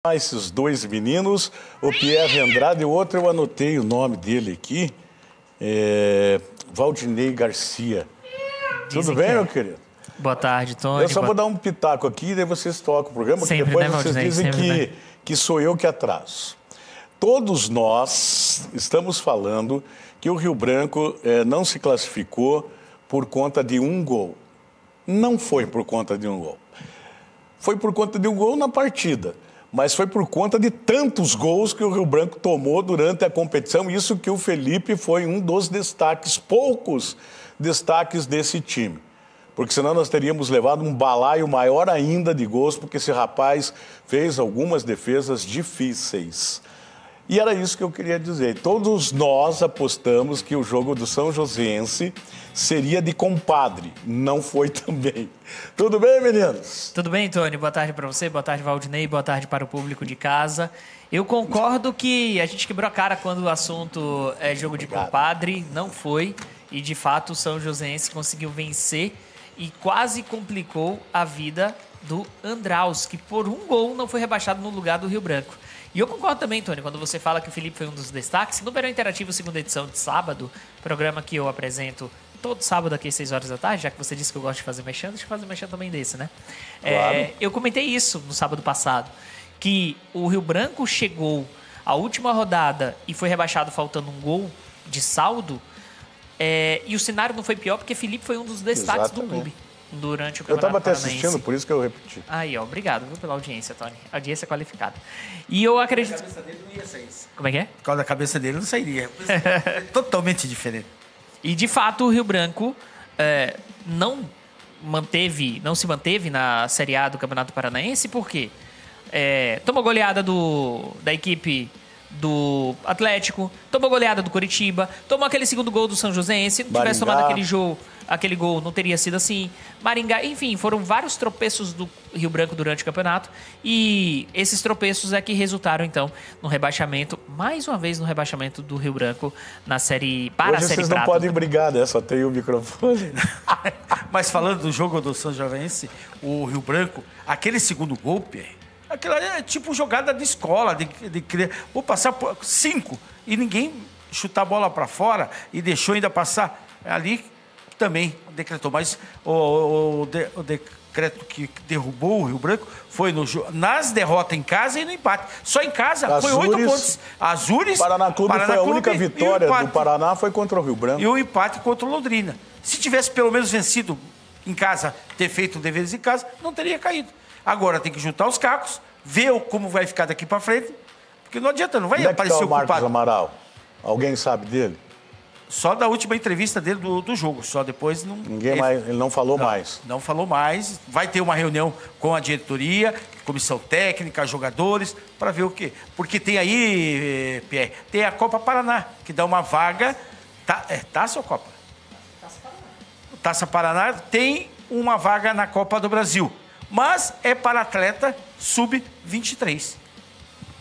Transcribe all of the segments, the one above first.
Esses dois meninos, o Pierre Andrade e o outro, eu anotei o nome dele aqui, Valdinei Garcia. Tudo bem, meu querido? Boa tarde, Tony. Eu só vou dar um pitaco aqui e daí vocês tocam o programa, porque Sempre, depois né, vocês Valdinei? dizem Sempre, que sou eu que atraso. Todos nós estamos falando que o Rio Branco não se classificou por conta de um gol. Não foi por conta de um gol. Foi por conta de um gol na partida, mas foi por conta de tantos gols que o Rio Branco tomou durante a competição. Isso que o Felipe foi um dos destaques, poucos destaques desse time. Porque senão nós teríamos levado um balaio maior ainda de gols, porque esse rapaz fez algumas defesas difíceis. E era isso que eu queria dizer. Todos nós apostamos que o jogo do São Joséense seria de compadre. Não foi também. Tudo bem, meninos? Tudo bem, Tony? Boa tarde para você, boa tarde, Valdinei, boa tarde para o público de casa. Eu concordo que a gente quebrou a cara quando o assunto é jogo de compadre. Não foi. E, de fato, o São Joséense conseguiu vencer e quase complicou a vida do Andraus, que por um gol não foi rebaixado no lugar do Rio Branco. E eu concordo também, Tony, quando você fala que o Felipe foi um dos destaques. No Verão Interativo, segunda edição de sábado, programa que eu apresento todo sábado aqui às 6 horas da tarde, já que você disse que eu gosto de fazer mexendo, deixa eu fazer mexendo também desse, né? Claro. Eu comentei isso no sábado passado, que o Rio Branco chegou à última rodada e foi rebaixado faltando um gol de saldo, e o cenário não foi pior porque Felipe foi um dos destaques do clube durante o Eu estava Campeonato até Paranaense. assistindo, por isso que eu repeti. Aí, ó, obrigado pela audiência, Tony. Audiência qualificada. E eu acredito... A cabeça dele não ia sair isso. Como é que é? Por causa da cabeça dele não sairia. Totalmente diferente. E, de fato, o Rio Branco não se manteve na Série A do Campeonato Paranaense, por quê? Tomou goleada da equipe do Atlético, tomou goleada do Coritiba, tomou aquele segundo gol do São Joséense. Se não tivesse tomado aquele gol, não teria sido assim. Maringá, enfim, foram vários tropeços do Rio Branco durante o campeonato. E esses tropeços é que resultaram, então, no rebaixamento, mais uma vez no rebaixamento do Rio Branco na Série para Hoje a Série vocês não Prata. podem brigar, né? Só tem o microfone. Mas falando do jogo do São Joséense, o Rio Branco, aquele segundo gol, Pierre, aquilo é tipo jogada de escola, vou passar por 5 e ninguém chutar a bola para fora e deixou ainda passar ali, também decretou. Mas o decreto que derrubou o Rio Branco foi nas derrotas em casa e no empate. Só em casa foi 8 pontos. Azures, Paraná Clube foi a única vitória do Paraná, foi contra o Rio Branco. E o empate contra o Londrina. Se tivesse pelo menos vencido em casa, ter feito deveres em casa, não teria caído. Agora tem que juntar os cacos, ver como vai ficar daqui para frente, porque não adianta, não vai aparecer o culpado. Marcos Amaral? Alguém sabe dele? Só da última entrevista dele do jogo, só depois não... Ele não falou mais. Não falou mais. Vai ter uma reunião com a diretoria, comissão técnica, jogadores, para ver o quê. Porque tem aí, Pierre, tem a Copa Paraná, que dá uma vaga... Taça ou Copa? Taça Paraná. Taça Paraná tem uma vaga na Copa do Brasil, mas é para atleta sub-23.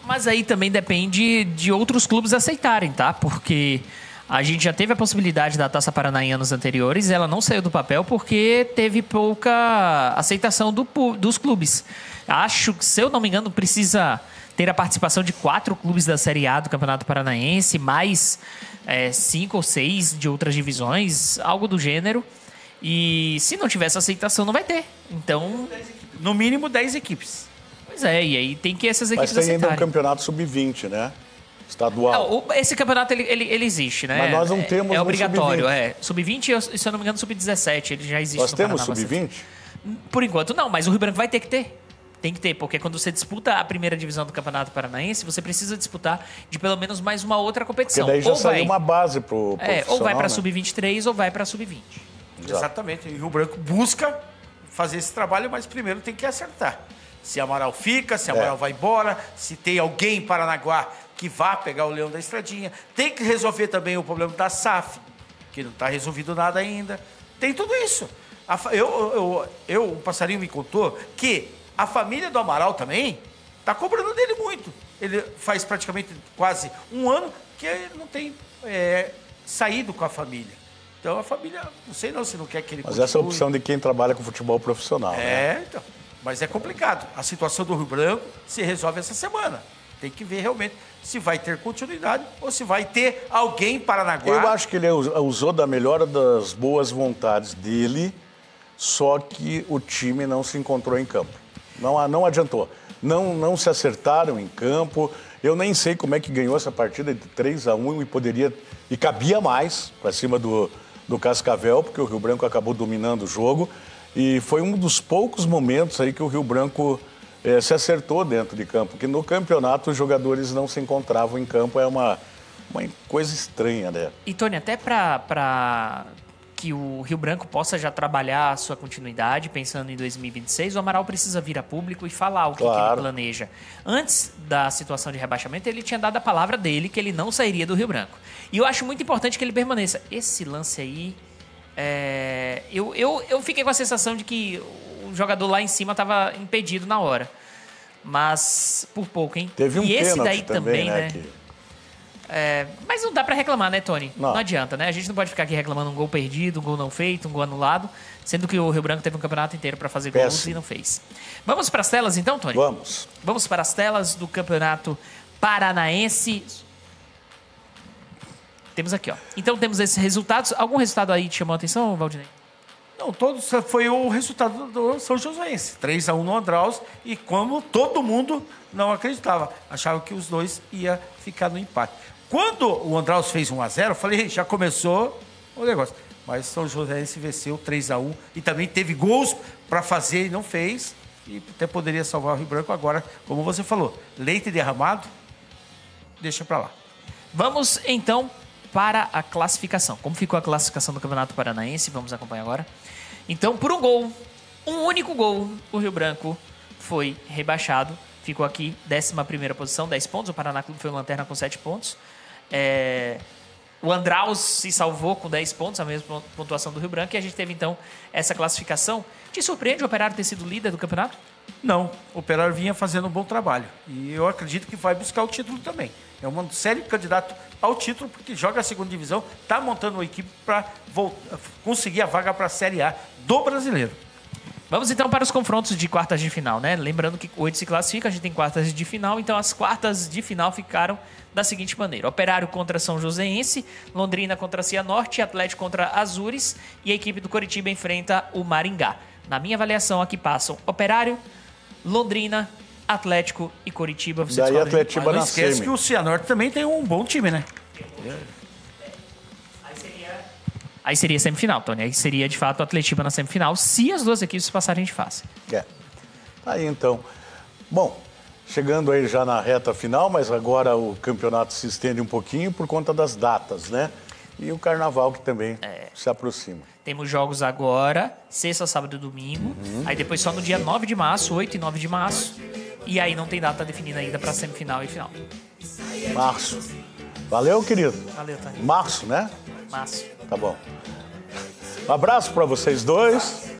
Mas aí também depende de outros clubes aceitarem, tá? Porque a gente já teve a possibilidade da Taça Paraná em anos anteriores, ela não saiu do papel porque teve pouca aceitação dos clubes. Acho que, se eu não me engano, precisa ter a participação de 4 clubes da Série A do Campeonato Paranaense, mais 5 ou 6 de outras divisões, algo do gênero. E se não tiver essa aceitação, não vai ter. Então, no mínimo 10 equipes. Pois é, e aí tem que essas equipes aceitarem. Mas tem ainda um campeonato sub-20, né? Estadual. Esse campeonato, ele existe, né? Mas nós não temos É obrigatório, Sub-20 e, se eu não me engano, sub-17. Ele já existe. Nós temos sub-20? Por enquanto, não. Mas o Rio Branco vai ter que ter. Tem que ter, porque quando você disputa a primeira divisão do Campeonato Paranaense, você precisa disputar de pelo menos mais uma outra competição. Porque daí já saiu uma base pro ou vai para sub-23 ou vai para sub-20. Exatamente. E o Rio Branco busca fazer esse trabalho, mas primeiro tem que acertar. Se Amaral fica, se Amaral vai embora, se tem alguém em Paranaguá que vá pegar o Leão da Estradinha. Tem que resolver também o problema da SAF, que não está resolvido nada ainda. Tem tudo isso. O Passarinho me contou que a família do Amaral também está cobrando dele muito. Ele faz praticamente quase um ano que ele não tem saído com a família. Então a família, não sei se não quer que ele Mas essa é a opção de quem trabalha com futebol profissional. Então. Mas é complicado. A situação do Rio Branco se resolve essa semana. Tem que ver realmente se vai ter continuidade ou se vai ter alguém em Paranaguá. Eu acho que ele usou da melhor das boas vontades dele, só que o time não se encontrou em campo. Não adiantou. Não se acertaram em campo. Eu nem sei como é que ganhou essa partida de 3-1 e cabia mais para cima do Cascavel, porque o Rio Branco acabou dominando o jogo. E foi um dos poucos momentos aí que o Rio Branco se acertou dentro de campo, porque no campeonato os jogadores não se encontravam em campo, é uma coisa estranha, né? E, Tony, até para que o Rio Branco possa já trabalhar a sua continuidade, pensando em 2026, o Amaral precisa vir a público e falar o que ele planeja. Antes da situação de rebaixamento, ele tinha dado a palavra dele que ele não sairia do Rio Branco. E eu acho muito importante que ele permaneça. Esse lance aí, eu fiquei com a sensação de que o jogador lá em cima estava impedido na hora. Mas por pouco, hein? Teve um e esse daí também, né? Mas não dá pra reclamar, né, Tony? Não adianta, né? A gente não pode ficar aqui reclamando um gol perdido, um gol não feito, um gol anulado, sendo que o Rio Branco teve um campeonato inteiro pra fazer gols e não fez. Vamos para as telas então, Tony? Vamos. Vamos para as telas do Campeonato Paranaense. Temos aqui, ó. Então temos esses resultados. Algum resultado aí te chamou a atenção, Valdinei? Não, todos foi o resultado do São Joséense. 3-1 no Andraus, e como todo mundo não acreditava. Achava que os dois iam ficar no empate. Quando o Andraus fez 1-0, eu falei, já começou o negócio. Mas São Joséense venceu 3-1 e também teve gols para fazer e não fez. E até poderia salvar o Rio Branco agora, como você falou. Leite derramado, deixa para lá. Vamos então para a classificação. Como ficou a classificação do Campeonato Paranaense? Vamos acompanhar agora. Então, por um gol, um único gol, o Rio Branco foi rebaixado. Ficou aqui 11ª posição, 10 pontos. O Paraná Clube foi lanterna com 7 pontos. O Andraus se salvou com 10 pontos, a mesma pontuação do Rio Branco. E a gente teve, então, essa classificação. Te surpreende o Operário ter sido líder do campeonato? Não, o Operário vinha fazendo um bom trabalho. E eu acredito que vai buscar o título também. É um sério candidato ao título, porque joga a segunda divisão, está montando uma equipe para conseguir a vaga para a Série A do Brasileiro. Vamos então para os confrontos de quartas de final, né? Lembrando que 8 se classifica, a gente tem quartas de final, então as quartas de final ficaram da seguinte maneira: Operário contra São Joséense, Londrina contra Cianorte, Atlético contra Azures e a equipe do Coritiba enfrenta o Maringá. Na minha avaliação, aqui passam Operário, Londrina, Atlético e Coritiba. Você daí Atlético não esquece que o Cianorte também tem um bom time, né? Aí seria semifinal, Tony. Aí seria, de fato, o Atletiba na semifinal, se as duas equipes passarem de fase. Aí, então. Bom, chegando aí já na reta final, mas agora o campeonato se estende um pouquinho por conta das datas, né? E o Carnaval que também se aproxima. Temos jogos agora, sexta, sábado e domingo. Aí depois só no dia 9 de março, 8 e 9 de março. E aí não tem data definida ainda para semifinal e final. Março. Valeu, querido. Valeu, Tony. Março, né? Março. Tá bom. Um abraço para vocês dois.